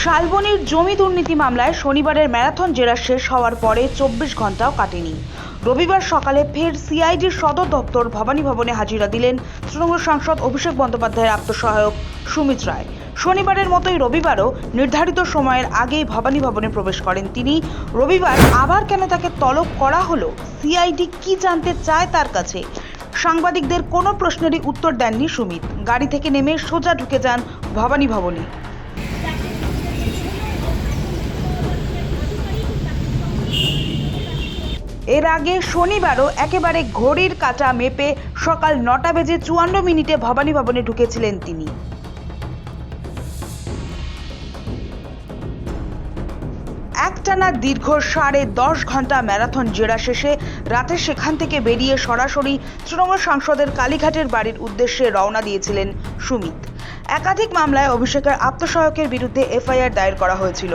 শালবনীর জমি দুর্নীতি মামলায় শনিবারের ম্যারাথন জেরা শেষ হওয়ার পরে 24 ঘন্টাও কাটেনি। রবিবার সকালে ফের সিআইডির সদর দপ্তর ভবানী ভবনে হাজিরা দিলেন তৃণমূল সাংসদ অভিষেক বন্দ্যোপাধ্যায়ের আত্মসহায়ক সুমিত রায়। শনিবারের মতোই রবিবারও নির্ধারিত সময়ের আগেই ভবানী ভবনে প্রবেশ করেন তিনি। রবিবার আবার কেন তাকে তলব করা হলো, সিআইডি কি জানতে চায় তার কাছে, সাংবাদিকদের কোনো প্রশ্নেরই উত্তর দেননি সুমিত। গাড়ি থেকে নেমে সোজা ঢুকে যান ভবানী ভবনে। এর আগে শনিবারও একেবারে ঘড়ির কাঁটা মেপে সকাল 9:54 ভবানী ভবনে ঢুকেছিলেন তিনি। একটানা দীর্ঘ 10.5 ঘন্টা ম্যারাথন জেরা শেষে রাতে সেখান থেকে বেরিয়ে সরাসরি তৃণমূল সাংসদের কালীঘাটের বাড়ির উদ্দেশ্যে রওনা দিয়েছিলেন সুমিত। একাধিক মামলায় অভিষেকের আত্মসহায়কের বিরুদ্ধে এফআইআর দায়ের করা হয়েছিল।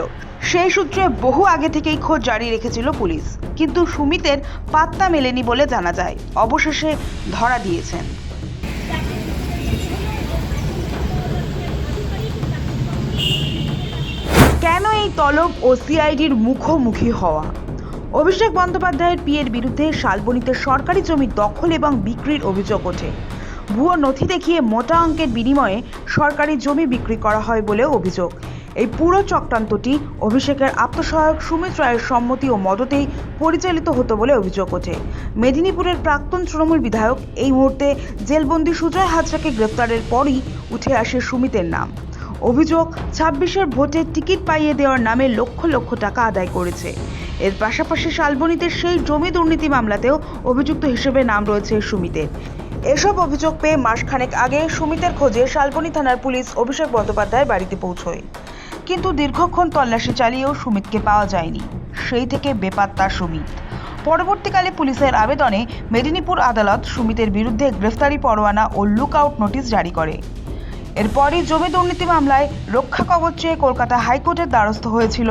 সেই সূত্রে বহু আগে থেকেই খোঁজ জারি রেখেছিল পুলিশ, কিন্তু সুমিতের পাত্তা মেলেনি বলে জানা যায়। অবশেষে ধরা দিয়েছেন। কেন এই তলব ও সিআইডির মুখোমুখি হওয়া? অভিষেক বন্দ্যোপাধ্যায়ের পিএর বিরুদ্ধে শালবনীতে সরকারি জমি দখল এবং বিক্রির অভিযোগ ওঠে। ভুয়ো নথি দেখিয়ে মোটা অঙ্কের বিনিময়ে সরকারি জমি বিক্রি করা হয় বলে অভিযোগ। এই পুরো চক্রান্তটি অভিষেকের আত্মসহায়ক সুমিত রায়ের সম্মতি ও মদতেই পরিচালিত হতো বলে অভিযোগ ওঠে। মেদিনীপুরের প্রাক্তন তৃণমূল বিধায়ক এই মুহূর্তে জেলবন্দি সুজয় হাজরাকে গ্রেফতারের পরই উঠে আসে সুমিতের নাম। অভিযোগ, 26-এর ভোটে টিকিট পাইয়ে দেওয়ার নামে লক্ষ লক্ষ টাকা আদায় করেছে। এর পাশাপাশি শালবনীতে সেই জমি দুর্নীতি মামলাতেও অভিযুক্ত হিসেবে নাম রয়েছে সুমিতের। এসব অভিযোগ পেয়ে মাসখানেক আগে সুমিতের খোঁজে শালবনী থানার পুলিশ অভিষেক বন্দ্যোপাধ্যায়ের বাড়িতে পৌঁছয়, কিন্তু দীর্ঘক্ষণ তল্লাশি চালিয়েও সুমিতকে পাওয়া যায়নি। সেই থেকে বেপাত্তা সুমিত। পরবর্তীকালে পুলিশের আবেদনে মেদিনীপুর আদালত সুমিতের বিরুদ্ধে গ্রেফতারি পরোয়ানা ও লুকআউট নোটিশ জারি করে। এরপরই জমি দুর্নীতি মামলায় রক্ষা কবচ চেয়ে কলকাতা হাইকোর্টের দ্বারস্থ হয়েছিল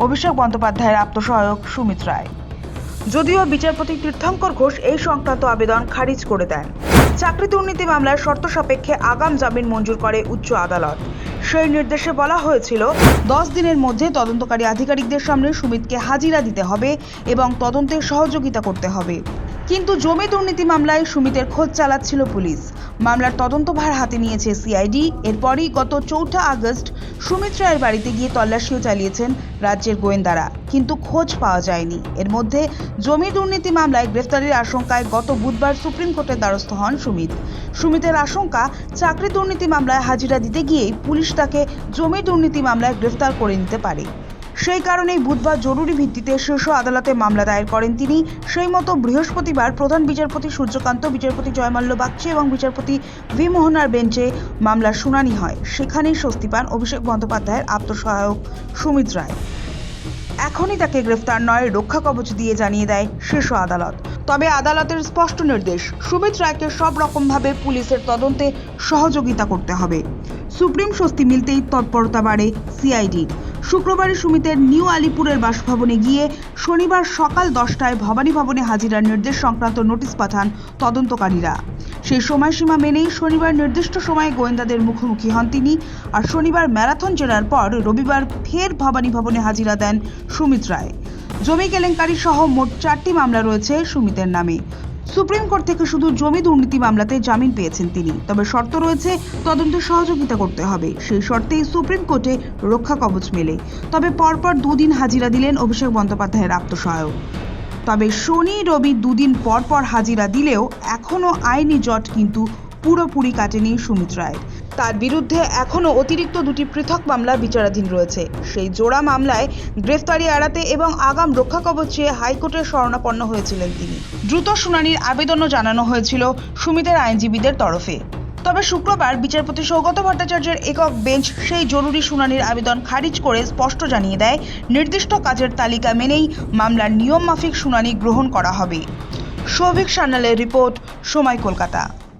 অভিষেক বন্দ্যোপাধ্যায়ের আত্মসহায়ক সুমিত রায়। যদিও বিচারপতি তীর্থঙ্কর ঘোষ এই সংক্রান্ত আবেদন খারিজ করে দেন। চাকরি দুর্নীতি মামলায় শর্ত সাপেক্ষে আগাম জামিন মঞ্জুর করে উচ্চ আদালত। সেই নির্দেশে বলা হয়েছিল 10 দিনের মধ্যে তদন্তকারী আধিকারিকদের সামনে সুমিতকে হাজিরা দিতে হবে এবং তদন্তে সহযোগিতা করতে হবে। কিন্তু জমি দুর্নীতি মামলায় সুমিতের খোঁজ চালাচ্ছিল পুলিশ। মামলার তদন্তভার হাতে নিয়েছে সিআইডি। এরপরই গত 4 আগস্ট সুমিত রায়ের বাড়িতে গিয়ে তল্লাশিও চালিয়েছেন রাজ্যের গোয়েন্দারা, কিন্তু খোঁজ পাওয়া যায়নি। এর মধ্যে জমি দুর্নীতি মামলায় গ্রেফতারির আশঙ্কায় গত বুধবার সুপ্রিম কোর্টের দ্বারস্থ হন সুমিত। সুমিতের আশঙ্কা, চাকরি দুর্নীতি মামলায় হাজিরা দিতে গিয়েই পুলিশ তাকে জমি দুর্নীতি মামলায় গ্রেফতার করে নিতে পারে। সেই কারণেই বুধবার জরুরি ভিত্তিতে শীর্ষ আদালতে মামলা দায়ের করেন তিনি। সেই মতো বৃহস্পতিবার প্রধান বিচারপতি সূর্যকান্ত, বিচারপতি জয়মাল্য বাগচি এবং বিচারপতি ভি মোহনার বেঞ্চে মামলার শুনানি হয়। সেখানেই স্বস্তি পান অভিষেক বন্দ্যোপাধ্যায়ের আত্মসহায়ক সুমিত রায়। এখনই তাকে গ্রেফতার নয়, রক্ষা কবচ দিয়ে জানিয়ে দেয় শীর্ষ আদালত। তবে আদালতের স্পষ্ট নির্দেশ, সুমিত রায়কে সব রকমভাবে পুলিশের তদন্তে সহযোগিতা করতে হবে। সুপ্রিম স্বস্তি মিলতেই তৎপরতা বাড়ে সিআইডির। শুক্রবারই সুমিতের নিউ আলিপুরের বাসভবনে গিয়ে শনিবার সকাল 10টায় ভবানী ভবনে হাজিরার নির্দেশ সংক্রান্ত নোটিশ পাঠান তদন্তকারীরা। সেই সময়সীমা মেনেই শনিবার নির্দিষ্ট সময়ে গোয়েন্দাদের মুখোমুখি হন তিনি। আর শনিবার ম্যারাথন জেরার পর রবিবার ফের ভবানী ভবনে হাজিরা দেন সুমিত রায়। জমি কেলেঙ্কারি সহ মোট 4টি মামলা রয়েছে সুমিতের নামে। সুপ্রিম কোর্ট থেকে শুধু জমি দুর্নীতি মামলাতে জামিন পেয়েছেন তিনি, তবে শর্ত রয়েছে তদন্তে সহযোগিতা করতে হবে। সেই শর্তেই সুপ্রিম কোর্টে রক্ষা কবচ মেলে। তবে পরপর 2 দিন হাজিরা দিলেন অভিষেক বন্দ্যোপাধ্যায়ের আত্মসহায়ক। তবে শনি রবি 2 দিন পর হাজিরা দিলেও এখনও আইনি জট কিন্তু পুরোপুরি কাটেনি সুমিত রায়। তার বিরুদ্ধে এখনও অতিরিক্ত 2টি পৃথক মামলা বিচারাধীন রয়েছে। সেই জোড়া মামলায় গ্রেফতারি এড়াতে এবং আগাম রক্ষা কবচ চেয়ে হাইকোর্টের শরণাপন্ন হয়েছিলেন তিনি। দ্রুত শুনানির আবেদনও জানানো হয়েছিল সুমিতের আইনজীবীদের তরফে। তবে শুক্রবার বিচারপতি সৌগত ভট্টাচার্যের একক বেঞ্চ সেই জরুরি শুনানির আবেদন খারিজ করে স্পষ্ট জানিয়ে দেয়, নির্দিষ্ট কাজের তালিকা মেনেই মামলার নিয়ম মাফিক শুনানি গ্রহণ করা হবে। সৌভিক সান্যালের রিপোর্ট, সময়, কলকাতা।